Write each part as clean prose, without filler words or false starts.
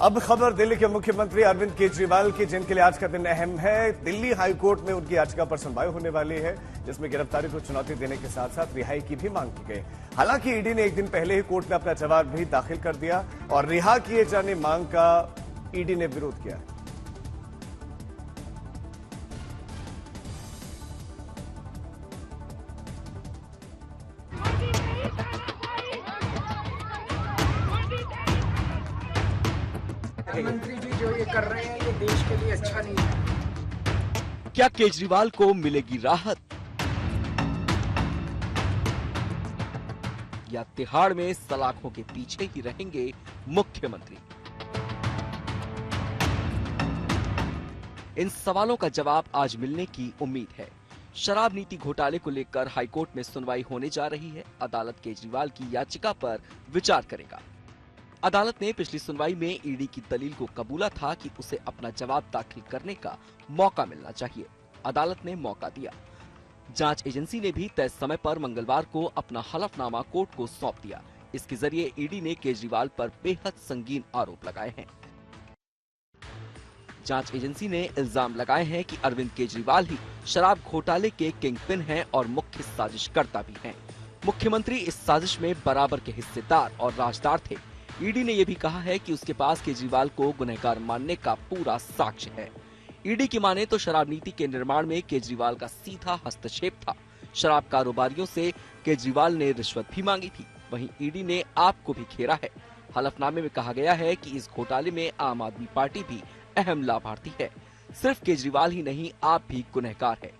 अब खबर दिल्ली के मुख्यमंत्री अरविंद केजरीवाल की, जिनके लिए आज का दिन अहम है। दिल्ली हाईकोर्ट में उनकी याचिका पर सुनवाई होने वाली है, जिसमें गिरफ्तारी को चुनौती देने के साथ साथ रिहाई की भी मांग की गई। हालांकि ईडी ने एक दिन पहले ही कोर्ट में अपना जवाब भी दाखिल कर दिया और रिहा किए जाने मांग का ईडी ने विरोध किया। मंत्री जी जो ये कर रहे हैं ये देश के लिए अच्छा नहीं है। क्या केजरीवाल को मिलेगी राहत, या तिहाड़ में सलाखों के पीछे ही रहेंगे मुख्यमंत्री? इन सवालों का जवाब आज मिलने की उम्मीद है। शराब नीति घोटाले को लेकर हाईकोर्ट में सुनवाई होने जा रही है। अदालत केजरीवाल की याचिका पर विचार करेगा। अदालत ने पिछली सुनवाई में ईडी की दलील को कबूला था कि उसे अपना जवाब दाखिल करने का मौका मिलना चाहिए। अदालत ने मौका दिया। जांच एजेंसी ने भी तय समय पर मंगलवार को अपना हलफनामा कोर्ट को सौंप दिया। इसके जरिए ईडी ने केजरीवाल पर बेहद संगीन आरोप लगाए हैं। जांच एजेंसी ने इल्जाम लगाए हैं कि अरविंद केजरीवाल ही शराब घोटाले के किंगपिन हैं और मुख्य साजिशकर्ता भी हैं। मुख्यमंत्री इस साजिश में बराबर के हिस्सेदार और राजदार थे। ईडी ने यह भी कहा है कि उसके पास केजरीवाल को गुनहगार मानने का पूरा साक्ष्य है। ईडी की माने तो शराब नीति के निर्माण में केजरीवाल का सीधा हस्तक्षेप था। शराब कारोबारियों से केजरीवाल ने रिश्वत भी मांगी थी। वहीं ईडी ने आप को भी घेरा है। हलफनामे में कहा गया है कि इस घोटाले में आम आदमी पार्टी भी अहम लाभार्थी है। सिर्फ केजरीवाल ही नहीं, आप भी गुनहगार है।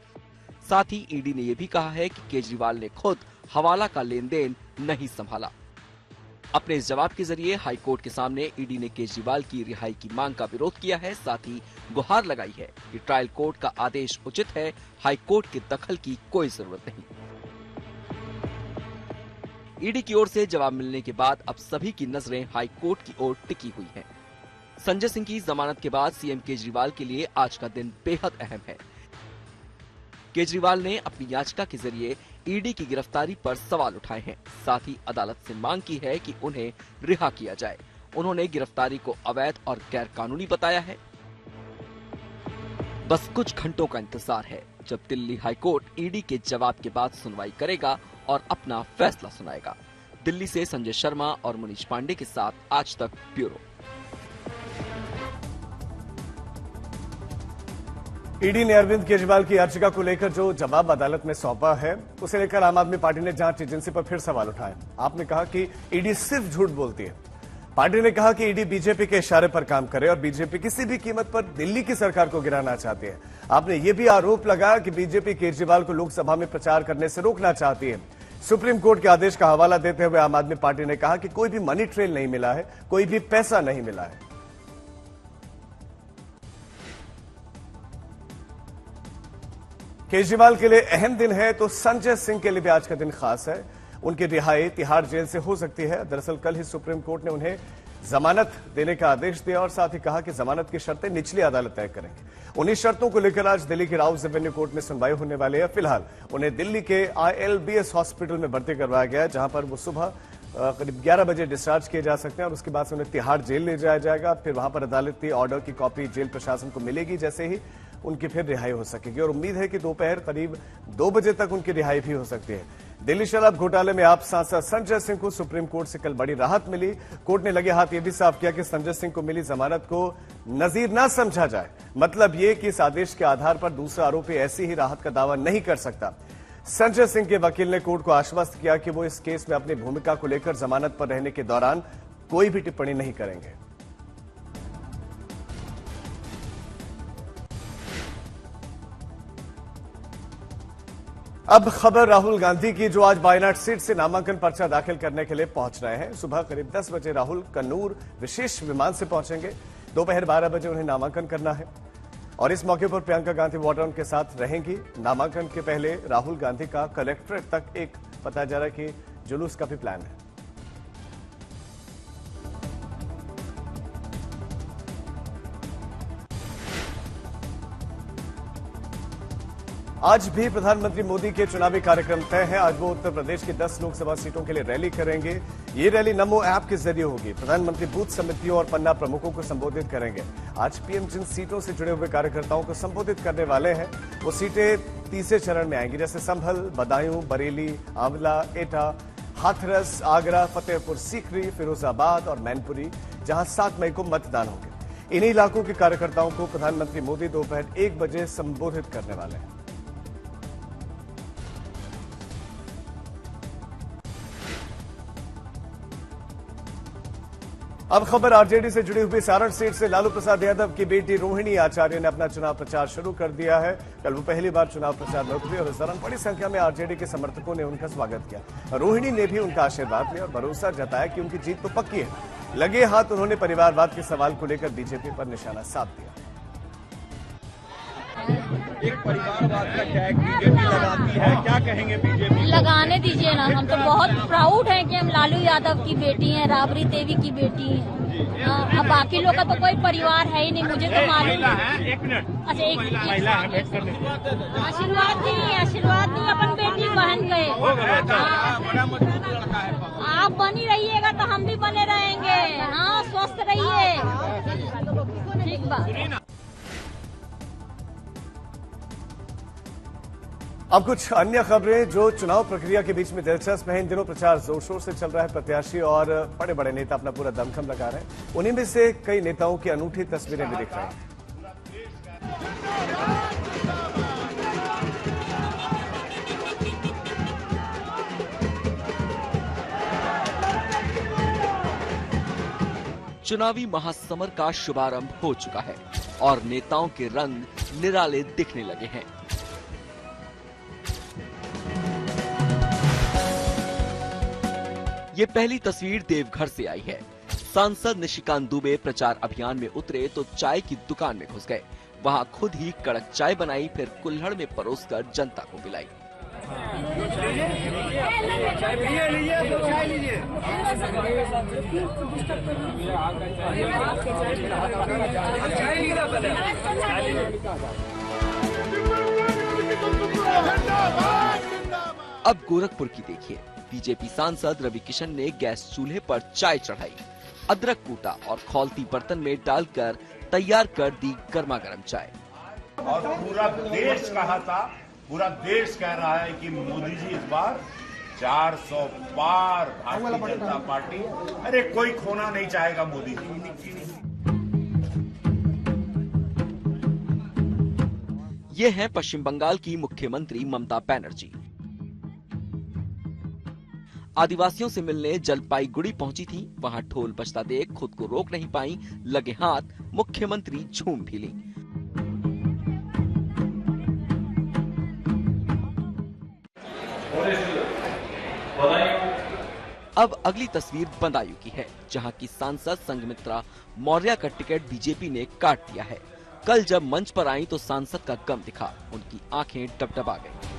साथ ही ईडी ने यह भी कहा है कि केजरीवाल ने खुद हवाला का लेन देन नहीं संभाला। अपने इस जवाब के जरिए हाईकोर्ट के सामने ईडी ने केजरीवाल की रिहाई की मांग का विरोध किया है। साथ ही गुहार लगाई है कि ट्रायल कोर्ट का आदेश उचित है, हाईकोर्ट के दखल की कोई जरूरत नहीं। ईडी की ओर से जवाब मिलने के बाद अब सभी की नजरें हाईकोर्ट की ओर टिकी हुई हैं। संजय सिंह की जमानत के बाद सीएम केजरीवाल के लिए आज का दिन बेहद अहम है। केजरीवाल ने अपनी याचिका के जरिए ईडी की गिरफ्तारी पर सवाल उठाए हैं। साथ ही अदालत से मांग की है कि उन्हें रिहा किया जाए। उन्होंने गिरफ्तारी को अवैध और गैर कानूनी बताया है। बस कुछ घंटों का इंतजार है जब दिल्ली हाईकोर्ट ईडी के जवाब के बाद सुनवाई करेगा और अपना फैसला सुनाएगा। दिल्ली से संजय शर्मा और मुनीश पांडे के साथ आज तक ब्यूरो। ईडी ने अरविंद केजरीवाल की याचिका को लेकर जो जवाब अदालत में सौंपा है, उसे लेकर आम आदमी पार्टी ने जांच एजेंसी पर फिर सवाल उठाए। आपने कहा कि ईडी सिर्फ झूठ बोलती है। पार्टी ने कहा कि ईडी बीजेपी के इशारे पर काम करे और बीजेपी किसी भी कीमत पर दिल्ली की सरकार को गिराना चाहती है। आपने यह भी आरोप लगाया कि बीजेपी केजरीवाल को लोकसभा में प्रचार करने से रोकना चाहती है। सुप्रीम कोर्ट के आदेश का हवाला देते हुए आम आदमी पार्टी ने कहा कि कोई भी मनी ट्रेल नहीं मिला है, कोई भी पैसा नहीं मिला है। केजरीवाल के लिए अहम दिन है तो संजय सिंह के लिए भी आज का दिन खास है। उनकी रिहाई तिहाड़ जेल से हो सकती है। दरअसल कल ही सुप्रीम कोर्ट ने उन्हें जमानत देने का आदेश दिया और साथ ही कहा कि जमानत की शर्तें निचली अदालत तय करेंगे। उन्हीं शर्तों को लेकर आज दिल्ली के राउज एवेन्यू कोर्ट में सुनवाई होने वाली है। फिलहाल उन्हें दिल्ली के ILBS हॉस्पिटल में भर्ती करवाया गया है, जहां पर वो सुबह करीब 11 बजे डिस्चार्ज किए जा सकते हैं और उसके बाद से उन्हें तिहाड़ जेल ले जाया जाएगा। फिर वहां पर अदालती ऑर्डर की कॉपी जेल प्रशासन को मिलेगी, जैसे ही उनकी फिर रिहाई हो सकेगी और उम्मीद है कि दोपहर करीब 2 बजे तक उनकी रिहाई भी हो सकती है। दिल्ली शराब घोटाले में आप सांसद संजय सिंह को सुप्रीम कोर्ट से कल बड़ी राहत मिली। कोर्ट ने लगे हाथ यह भी साफ किया कि संजय सिंह को मिली जमानत को नजीर न समझा जाए। मतलब ये कि इस आदेश के आधार पर दूसरा आरोपी ऐसी ही राहत का दावा नहीं कर सकता। संजय सिंह के वकील ने कोर्ट को आश्वस्त किया कि वो इस केस में अपनी भूमिका को लेकर जमानत पर रहने के दौरान कोई भी टिप्पणी नहीं करेंगे। अब खबर राहुल गांधी की, जो आज वायनाड सीट से नामांकन पर्चा दाखिल करने के लिए पहुंच रहे हैं। सुबह करीब 10 बजे राहुल कन्नूर विशेष विमान से पहुंचेंगे। दोपहर 12 बजे उन्हें नामांकन करना है और इस मौके पर प्रियंका गांधी वाड्रा उनके साथ रहेंगी। नामांकन के पहले राहुल गांधी का कलेक्ट्रेट तक एक बताया जा रहा है कि जुलूस का भी प्लान है। आज भी प्रधानमंत्री मोदी के चुनावी कार्यक्रम तय है। आज वो उत्तर प्रदेश की 10 लोकसभा सीटों के लिए रैली करेंगे। ये रैली नमो ऐप के जरिए होगी। प्रधानमंत्री बूथ समितियों और पन्ना प्रमुखों को संबोधित करेंगे। आज पीएम जिन सीटों से जुड़े हुए कार्यकर्ताओं को संबोधित करने वाले हैं, वो सीटें तीसरे चरण में आएंगी, जैसे संभल, बदायूं, बरेली, आंवला, एटा, हाथरस, आगरा, फतेहपुर सीकरी, फिरोजाबाद और मैनपुरी, जहां 7 मई को मतदान होंगे। इन्हीं इलाकों के कार्यकर्ताओं को प्रधानमंत्री मोदी दोपहर 1 बजे संबोधित करने वाले हैं। अब खबर आरजेडी से जुड़ी हुई सारण सीट से लालू प्रसाद यादव की बेटी रोहिणी आचार्य ने अपना चुनाव प्रचार शुरू कर दिया है। कल वो पहली बार चुनाव प्रचार में उतरी और इस दौरान बड़ी संख्या में आरजेडी के समर्थकों ने उनका स्वागत किया। रोहिणी ने भी उनका आशीर्वाद लिया और भरोसा जताया कि उनकी जीत तो पक्की है। लगे हाथ उन्होंने परिवारवाद के सवाल को लेकर बीजेपी पर निशाना साध दिया। एक परिवारवाद का टैग बीजेपी लगाती है, क्या कहेंगे बीजेपी? लगाने दीजिए ना, हम तो बहुत प्राउड हैं कि हम लालू यादव की बेटी हैं, राबड़ी देवी की बेटी हैं। अब बाकी लोग का तो कोई परिवार है ही नहीं, मुझे तो मालूम है। एक मिनट, अच्छा एक महिला है, बैठ कर आशीर्वाद नहीं अपन बेटी बहन गए। आप बनी रहिएगा तो हम भी बने रहेंगे। हाँ, स्वस्थ रहिए। ठीक बात। अब कुछ अन्य खबरें जो चुनाव प्रक्रिया के बीच में दिलचस्प हैं। इन दिनों प्रचार जोर शोर से चल रहा है। प्रत्याशी और बड़े बड़े नेता अपना पूरा दमखम लगा रहे हैं। उन्हीं में से कई नेताओं की अनूठी तस्वीरें भी दिख रही हैं। चुनावी महासमर का शुभारंभ हो चुका है और नेताओं के रंग निराले दिखने लगे हैं। ये पहली तस्वीर देवघर से आई है। सांसद निशिकांत दुबे प्रचार अभियान में उतरे तो चाय की दुकान में घुस गए। वहां खुद ही कड़क चाय बनाई, फिर कुल्हड़ में परोसकर जनता को पिलाई। अब गोरखपुर की देखिए। बीजेपी सांसद रवि किशन ने गैस चूल्हे पर चाय चढ़ाई, अदरक कूटा और खौलती बर्तन में डालकर तैयार कर दी गर्मा गर्म चाय। और पूरा देश कहा था, पूरा देश कह रहा है कि मोदी जी इस बार 400 पार, भारतीय जनता पार्टी, अरे कोई खोना नहीं चाहेगा मोदी जी। ये है पश्चिम बंगाल की मुख्यमंत्री ममता बनर्जी। आदिवासियों से मिलने जलपाईगुड़ी पहुंची थी। वहां ढोल बजता देख खुद को रोक नहीं पाई, लगे हाथ मुख्यमंत्री झूम भी ली। अब अगली तस्वीर बदायूं की है, जहां की सांसद संघमित्रा मौर्य का टिकट बीजेपी ने काट दिया है। कल जब मंच पर आई तो सांसद का गम दिखा, उनकी आंखें डबडबा गईं।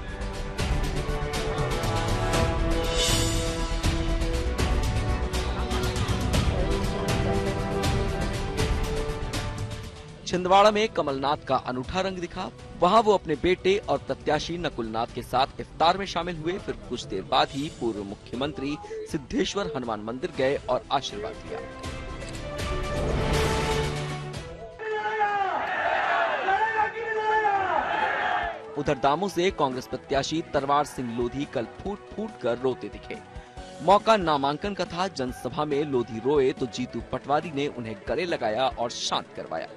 छिंदवाड़ा में कमलनाथ का अनूठा रंग दिखा। वहां वो अपने बेटे और प्रत्याशी नकुलनाथ के साथ इफ्तार में शामिल हुए। फिर कुछ देर बाद ही पूर्व मुख्यमंत्री सिद्धेश्वर हनुमान मंदिर गए और आशीर्वाद लिया। उधर दामों से कांग्रेस प्रत्याशी तरवार सिंह लोधी कल फूट फूट कर रोते दिखे। मौका नामांकन का था। जनसभा में लोधी रोए तो जीतू पटवारी ने उन्हें गले लगाया और शांत करवाया।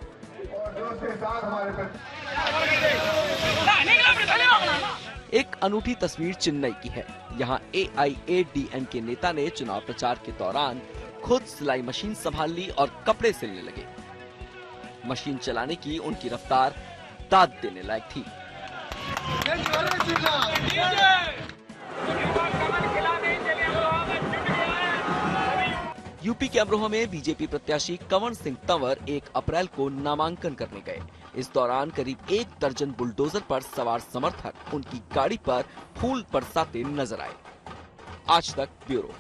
एक अनूठी तस्वीर चेन्नई की है। यहाँ AIADMK नेता ने चुनाव प्रचार के दौरान खुद सिलाई मशीन संभाल ली और कपड़े सिलने लगे। मशीन चलाने की उनकी रफ्तार दाद देने लायक थी। यूपी के अमरोहा में बीजेपी प्रत्याशी कंवर सिंह तंवर 1 अप्रैल को नामांकन करने गए। इस दौरान करीब 1 दर्जन बुलडोजर पर सवार समर्थक उनकी गाड़ी पर फूल बरसाते नजर आए। आज तक ब्यूरो।